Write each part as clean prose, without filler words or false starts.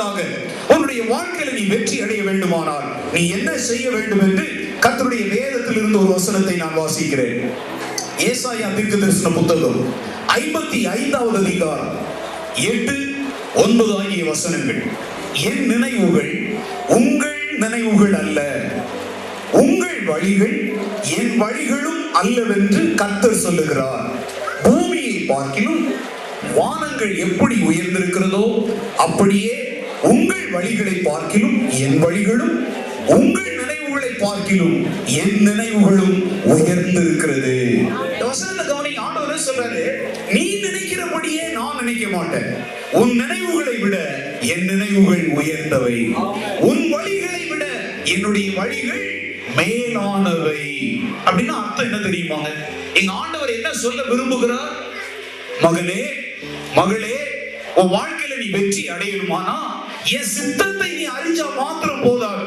முதலாவதாக உன்னுடைய வாழ்க்கையில நீ வெற்றி அடைய வேண்டுமானால் நீ என்ன செய்ய வேண்டும் என்று கர்த்தருடைய வேதத்தில் இருந்து ஒரு வசனத்தை நான் வாசிக்கிறேன். ஏசாயா தீர்க்கதரிசன புத்தகம் 55வது அதிகாரம் 8, 9 ஆகிய வசனங்கள். என் நினைவுகள் உங்கள் நினைவுகள் அல்ல, உங்கள் வழிகள் என் வழிகளும் அல்லவென்று கர்த்தர் சொல்லுகிறார். பூமியை பார்க்கிலும் வானங்கள் எப்படி உயர்ந்திருக்கிறதோ அப்படியே உங்கள் வழிகளை பார்க்கிலும் என் வழிகளும், உங்கள் நினைவுகளை பார்க்கிலும் என் நினைவுகளும் உயர்ந்திருக்கிறது. ஆண்டவர் சொல்றாரு, நீ நினைக்கிறபடியே நான் நினைக்க மாட்டேன். உன் நினைவுகளை விட என் நினைவுகள் உயர்ந்தவை, உன் வழிகளை விட என்னுடைய வழிகள் மேலானவை. அப்படின்னா அர்த்தம் என்ன தெரியுமாங்க? எங்க ஆண்டவர் என்ன சொல்ல விரும்புகிறார்? மகனே, மகளே, உன் வாழ்க்கையில நீ வெற்றி அடையணுமானா என் சித்தத்தை நீ அறிஞ்சா மாத்திரம் போதாது.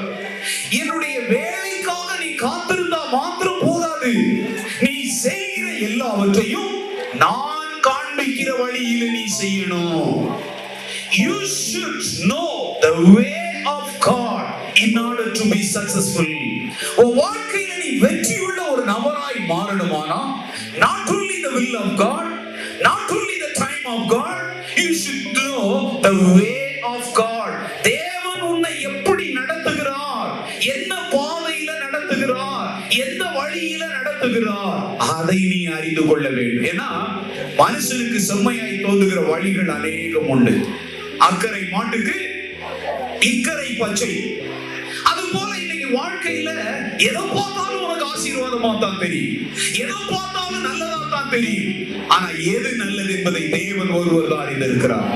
என்னுடைய வேலைக்காக நீ காத்திருந்தா மாத்திரம் போதாது. நீ செய்கிற எல்லாவற்றையும் நான் காண்பிக்கிற வழியில நீ செய்யணும். You should know the way of God in order to be successful. உன் வாழ்க்கையில நீ வெற்றியுள்ள ஒரு நபராய் மாறணுமானா not only the will of God, not only the time of God, you should know the way of God. தேவன் உன்னை எப்படி நடத்துகிறார், என்ன பாதையில நடத்துகிறார், எந்த வழியில நடத்துகிறார், அதை நீ அறிந்து கொள்ள வேண்டும். ஏன்னா மனுஷனுக்கு செம்மையாய் தோன்றுகிற வழிகள் அநேகம் உண்டு. அக்கறை மாட்டுக்கு இக்கரை பச்சை. அது போல இன்னைக்கு வாழ்க்கையில எதை பார்த்தாலும் உனக்கு ஆசீர்வாதமா தான் தெரியும், எதை பார்த்தாலும் நல்லதா தான் தெரியும். ஆனா எது நல்லது என்பதை தேவன் ஒருவர் தான் அறிந்திருக்கிறார்.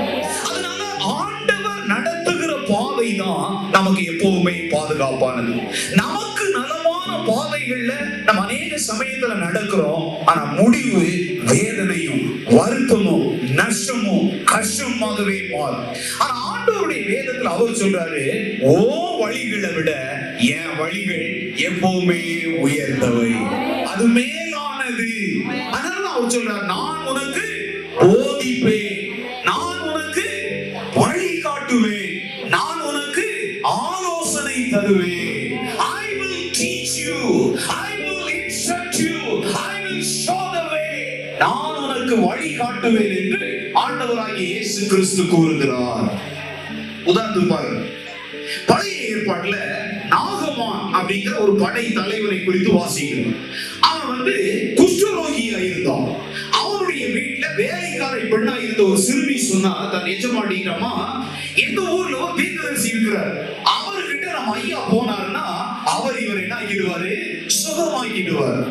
அதனால ஆண்டவர் நடத்துகிற பாதை தான் நமக்கு எப்பவுமே பாதுகாப்பானது. நமக்கு நலமான பாதைகள்ல நம்ம அநேக சமயத்துல நடக்கிறோம். ஆனா முடிவு வேதனையும் வருத்தமும் நஷ்டமும் கஷ்டமாகவே மாறும். ஆனா ஆண்டவருடைய வேதத்துல அவர் சொல்றாரு, ஓ வழிகளை விட என் வழிகள் எப்பவுமே உயர்ந்தவை, அது மேலானது. அதனால அவர் சொல்றார், நான் உனக்கு போதிப்பேன், நான் உனக்கு வழி காட்டுவேன், நான் உனக்கு ஆலோசனை தருவேன். I will teach you, I will instruct you, I will show the way. நான் உனக்கு வழி காட்டுவேன் என்று ஆண்டவராகிய இயேசு கிறிஸ்து கூறுகிறார். உதாரணத்துக்கு பாருங்க, பழைய ஏற்பாட்டுல நாகமான் அப்படிங்கிற ஒரு படை தலைவரை குறித்து வாசிக்கிறோம். அவன் குஷ்டரோகியா இருந்தான். அவனுடைய வீட்டுல வேலைக்காரை பெண்ணா இருந்த ஒரு சிறுமி சொன்னா, தன் எஜமானிட்டமா இந்த ஊர்ல ஒரு தீர்க்கதரிசி இருக்கிறார், அவர்கிட்ட நம்ம ஐயா போனாருன்னா அவர் இவர் என்ன ஆகிடுவாரு, சுகமாக்கிடுவார்.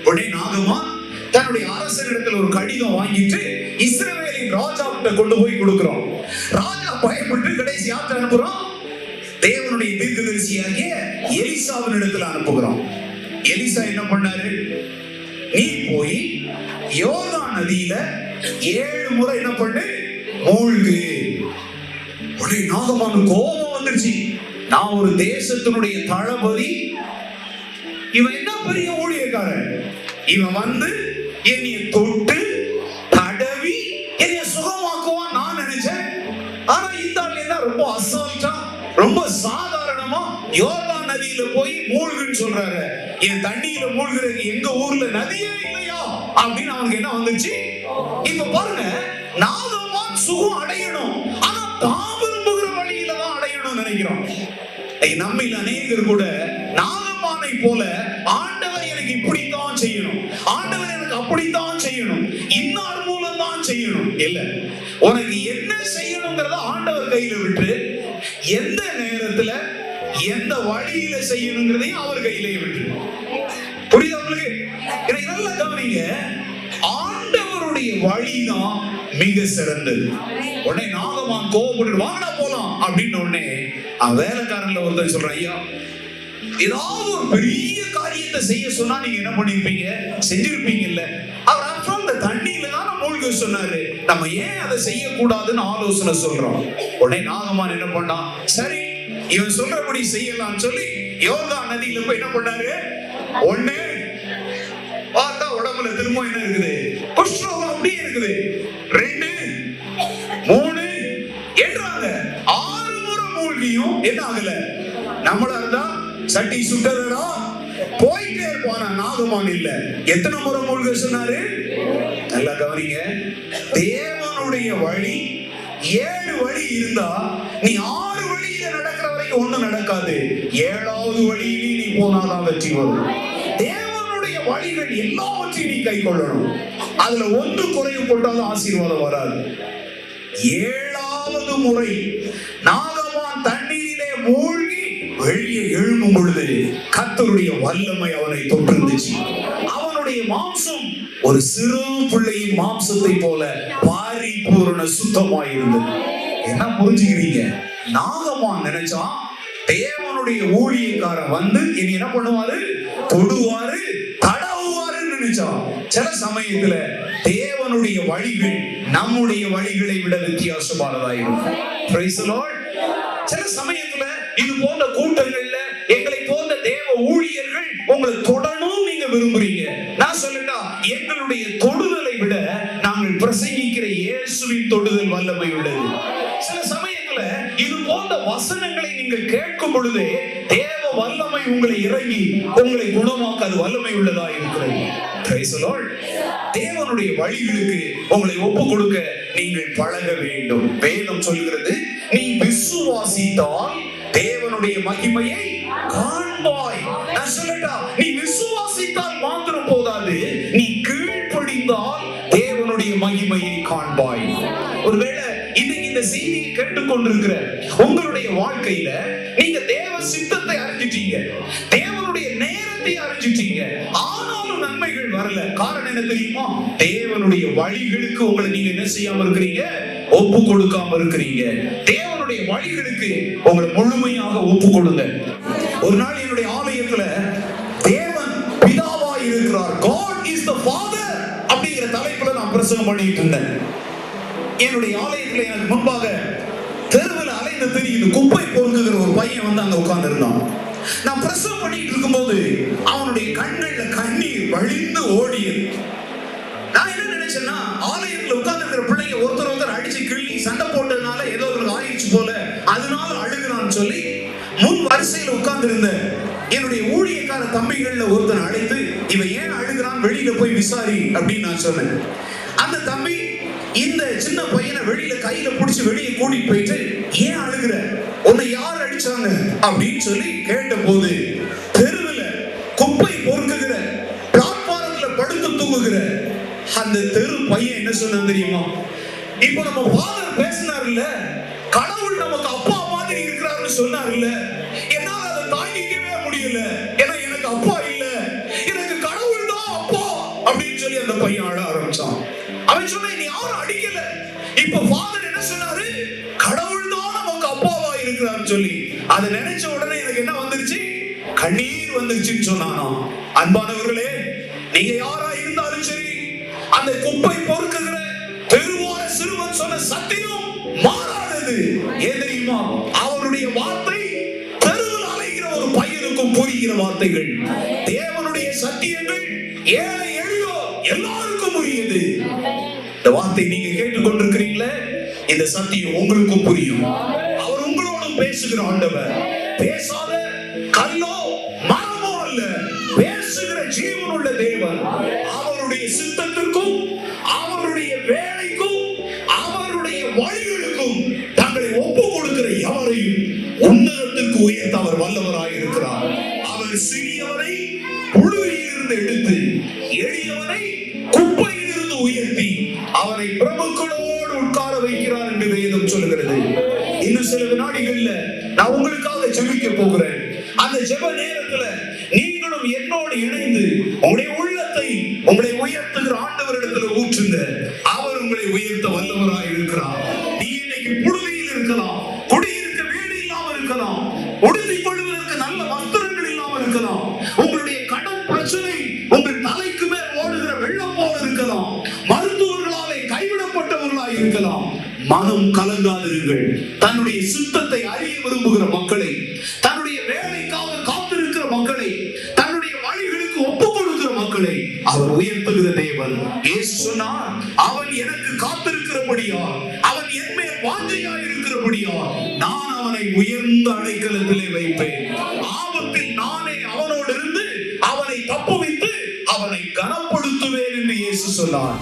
உடனே நாகமான் தன்னுடைய அரசனிடத்துல ஒரு கடிதம் வாங்கிட்டு இஸ்ரவேலின் ராஜாவிட்ட கொண்டு போய் கொடுக்கிறோம். ராஜா பயப்பட்டு கடைசி யாத்திரை அனுப்புறோம், தேவனுடைய தீர்க்கதரிசியாகிய எலிசாவின் இடத்துல அனுப்புகிறோம். எலிசா என்ன பண்ணாரு, நீ போய் யோர்தான் நதியில 7 முறை என்ன பண்ணு, மூழ்கு. உடனே நாகமான் கோபம் வந்துருச்சு. நான் ஒரு தேசத்தினுடைய தளபதி, இவன் என்ன பெரிய ஊழியக்காரன், இவன் என்னைய தொட்டு தடவி என்னைய சுகமாக்குவான் நான் நினைச்சேன். ஆனா இந்த ஆள் என்ன ரொம்ப அசால்ட்டா, ரொம்ப சாதாரணமா யோர்தான் நதியில போய் மூழ்குன்னு சொல்றாரு. என் தண்ணியில மூழ்குறது எங்க ஊர்ல நதியே இல்லையா அப்படின்னு அவனுக்கு என்ன வந்துச்சு. இப்ப பாருங்க, நாகமான் சுகம் அடையணும், ஆனா தான் விரும்புகிற வழியில தான் அடையணும்னு நினைக்கிறோம். நம்மில் அநேகர் கூட நாகமானை போல ஆண்டவர் எனக்கு இப்படித்தான் செய்யணும், ஆண்டவர் எனக்கு அப்படித்தான் செய்யணும், இன்னார் மூலம் தான் செய்யணும். இல்ல, உனக்கு என்ன செய்யணுங்கிறத ஆண்டவர் கையில விட்டு எந்த நேரத்துல எந்த வழியில செய்யணுங்கிறதையும் அவர் கையிலே விட்டு. புரியுதா உங்களுக்கு? நல்லா கவனிங்க, ஆண்டவருடைய வழிதான் மிக சிறந்தது. உடனே நாகமான் கோபப்பட்டு வாங்கடா போலாம் அப்படின்னு உடனே வேலைக்காரன்ல ஒருத்தர் சொல்றான், ஐயா ஏதாவது ஒரு பெரிய காரியத்தை செய்ய சொன்னா நீங்க என்ன பண்ணிருப்பீங்க, செஞ்சிருப்பீங்கல்ல. அவர் அந்த தண்ணியில தான் மூழ்க சொன்னாரு, நம்ம ஏன் அதை செய்யக்கூடாதுன்னு ஆலோசனை சொல்றோம். உடனே நாகமான் என்ன பண்ணான், சரி இவன் சொல்றபடி செய்யலாம்னு சொல்லி யோர்தான் நதியில போய் என்ன பண்ணாரு, ஒண்ணு பார்த்தா உடம்புல திரும்ப என்ன இருக்குது, அப்படியே இருக்குது, 2 3 என்றாங்க 6 மூழ்கியும் என்ன ஆகல. நம்மளா இருந்தா சட்டி சுட்டதா போயிட்டே இருப்பானா, நாகமான் இல்ல. எத்தனை முறை மூழ்க சொன்னாரு? நல்லா கவனிங்க. தேவனுடைய வழி 7 வழி இருந்தா நீ 6 வழியில நடக்கிற வரைக்கும் ஒண்ணும் நடக்காது. 7வது வழியிலே நீ போனாதான் வெற்றி வரும். தேவனுடைய வழிகள் எல்லாவற்றையும் நீ கை கொள்ளணும். அதுல ஒன்று குறைவு போட்டாலும் ஆசீர்வாதம் வராது. 7வது முறை நாகமான் தண்ணீரிலே மூழ்கி வெளியே எழும்பும் பொழுது கர்த்தருடைய வல்லமை அவனை தொட்டிருந்துச்சு. அவனுடைய மாம்சம் ஒரு சிறு பிள்ளையின் மாம்சத்தை போல பரிபூரண சுத்தமாயிருந்தது. என்ன புரிஞ்சுக்கிறீங்க? நாகமான் நினைச்சா தேவனுடைய ஊழியக்காரன் வந்து இனி என்ன பண்ணுவாரு? தொடுவாரு, தடவுவாருன்னு நினைச்சான். சில சமயத்துல தேவனுடைய வழிகள் நம்முடைய வழிகளை விட வித்தியாசமானதாயிருக்கும். Praise the Lord. சில சமயத்துல இது போன்ற கூட்டங்கள்ல எங்களை போன்ற தேவ ஊழியர்கள் உங்களை தொடரணும் நீங்க விரும்புறீங்க. நான் சொல்லட்டா, எங்களுடைய தொடுதலை விட நாங்கள் பிரசங்கிக்கிற இயேசுவின் தொடுதல் வல்லமை உள்ளது. சில சமயத்துல இது போன்ற வசனங்களை நீங்கள் கேட்கும் பொழுது தேவ வல்லமை உங்களை இறங்கி உங்களை குணமாக்க அது வல்லமை உள்ளதா இருக்கிறது. Praise the Lord. தேவனுடைய வழிகளுக்கு உங்களை ஒப்பு கொடுக்க நீங்கள் பழக வேண்டும். வேதம் சொல்கிறது, நீ விசுவாசித்தால் தேவனுடைய மகிமையை காண்பாய். நான் சொல்லட்டா, நீ விசுவாசித்தால் மாத்திரம் போதாது, நீ கீழ்ப்படிந்தால் தேவனுடைய மகிமையை காண்பாய். ஒருவேளை இன்னைக்கு இந்த செய்தியை கேட்டுக்கொண்டிருக்கிற உங்களுடைய வாழ்க்கையில நீங்க தேவ சித்தத்தை அறிஞ்சிட்டீங்க, தேவனுடைய நேரத்தை அறிஞ்சிட்டீங்க, ஆனாலும் நன்மைகள் வரல. காரணம் என்ன தெரியுமா? தேவனுடைய வழிகளுக்கு உங்களை நீங்க என்ன செய்யாம இருக்கிறீங்க? ஒப்பு கொடுக்காம இருக்கிறீங்க. தேவனுடைய வழிகளுக்கு உங்களை முழுமையாக ஒப்பு கொடுங்க. ஒரு நாள் என்னுடைய ஆலயத்துல தேவன் பிதாவாய் இருக்கிறார், God is the Father அப்படிங்கிற தலைப்புல நான் பிரசங்கம் பண்ணிட்டு இருந்தேன். என்னுடைய ஆலயத்துல எனக்கு முன்பாக தெருவில் அலைந்து தெரியுது குப்பை பொறுக்குகிற ஒரு பையன் வந்து அங்க உட்கார்ந்து இருந்தான். நான் பிரசங்கம் பண்ணிட்டு இருக்கும்போது அவனுடைய கண்கள்ல கண்ணீர் வழிந்து ஓடியது. நான் என்ன நினைச்சேன்னா, ஆலயத்துல உட்கார்ந்து இருக்கிற பிள்ளைங்க ஒருத்தர் அடிச்சு கிள்ளி சண்டை போட்டதுனால ஏதோ ஒரு ஆயிடுச்சு போல அதனால அழுகிறான்னு சொல்லி முன் வரிசையில உட்கார்ந்து இருந்த என்னுடைய ஊழியக்கார தம்பிகள்ல ஒருத்தன் அழைத்து, இவன் ஏன் அழுகிறான் வெளியில போய் விசாரி அப்படின்னு நான் சொன்னேன். அந்த தம்பி இந்த சின்ன பையனை வெளியில கையில பிடிச்சு வெளியே கூட்டிட்டு போயிட்டு, ஏன் அழுகிற, உன்னை யார் அடிச்சாங்க அப்படின்னு சொல்லி கேட்ட போது, தெருவில் குப்பை பொறுக்குகிற, பிளாட்பாரத்துல படுத்து தூங்குகிற அந்த தெரு பையன் என்ன சொன்ன தெரியுமா? இப்போ நம்ம ஃபாதர் பேசினார்ல, கடவுள் நமக்கு அப்பா மாதிரி இருக்கிறாருன்னு சொன்னார்ல, என்னால அதை தாங்கிக்கவே முடியல. ஏன்னா எனக்கு அப்பா இல்ல, எனக்கு கடவுள் தான் அப்பா அப்படின்னு சொல்லி அந்த பையன் அழ ஆரம்பிச்சான். அவன் சொன்ன, நீ யாரும் அடிக்கல, இப்ப ஃபாதர் என்ன சொன்னாரு? கடவுள் தான் நமக்கு அப்பாவா இருக்கிறான்னு சொல்லி. அதை நினைச்ச உடனே எனக்கு என்ன வந்துருச்சு? கண்ணீர் வந்துருச்சுன்னு சொன்னானா. அன்பானவர்களே, நீங்க யாரா இருந்தாலும் சரி, அந்த குப்பை பொறுக்குகிற தெருவோர சிறுவன் சொன்ன சத்தியம் மாறாதது. ஏன் தெரியுமா? அவருடைய வார்த்தை தெருவில் அலைகிற ஒரு பையனுக்கும் புரிகிற வார்த்தைகள். தேவனுடைய சத்தியங்கள் ஏழை எளியோ எல்லாருக்கும் புரியுது. இந்த வார்த்தை நீங்க கேட்டுக்கொண்டிருக்கிறீங்களே, இந்த சத்தியம் உங்களுக்கும் புரியும். அவர் உங்களோடும் பேசுகிற ஆண்டவர். பேசாத கல்லோ மரமோ அல்ல, பேசுகிற ஜீவனுள்ள தேவன். அவருடைய சித்தத்திற்கும் அவருடைய வேலைக்கும் அவருடைய வழிகளுக்கும் தங்களை ஒப்பு கொடுக்கிற எவரையும் உன்னதத்திற்கு உயர்த்த அவர் வல்லவராய் இருக்கிறார். அவர் சிறியவரை புழுவிலிருந்து எடுத்து எளியவரை குப்பையிலிருந்து உயர்த்தி அவரை பிரபுக்களோடு உட்கார வைக்கிறார் என்று வேதம் சொல்கிறது. இன்னும் சில வினாடிகள்ல நான் உங்களுக்காக ஜெபிக்க போகிறேன். அந்த ஜெப நேரத்துல நீங்களும் என்னோடு இணைந்து உங்களுடைய உள்ளத்தை உங்களை உயர்த்துகிற ஆண்டவரிடத்துல ஊற்றுங்க. அவர் உங்களை உயர்த்த வல்லவராய் இருக்கிறார். நீ இன்னைக்கு புழுதியில் இருக்கலாம், குடியிருக்க வீடு இல்லாமல் இருக்கலாம், உடுத்திக் கொள்வதற்கு நல்ல வஸ்திரங்கள் இல்லாமல் இருக்கலாம், உங்களுடைய கடன் பிரச்சனை உங்கள் தலைக்கு மேல் ஓடுகிற வெள்ளம் போல இருக்கலாம், மருத்துவர்களாலே கைவிடப்பட்டவர்களாய் இருக்கலாம். மனம் கலங்காதிருங்கள். தன்னுடைய சித்தத்தை அறிய விரும்புகிற மக்களை, தன்னுடைய வேலைக்காக காத்திருக்கிற மக்களை, தன்னுடைய வழிகளுக்கு ஒப்புக் கொடுக்கிற மக்களை அவர் உயர்த்துகிற தேவன். இயேசு சொன்னார், அவன் எனக்கு காத்திருக்கிறபடியா, அவன் என் மேல் வாஞ்சையாய் இருக்கிறபடியா நான் அவனை அவனை உயர்ந்த அடைக்கலத்திலே வைப்பேன். ஆபத்தில் நானே அவனோடு இருந்து அவனை தப்புவித்து அவனை கனப்படுத்துவேன் என்று இயேசு சொன்னார்.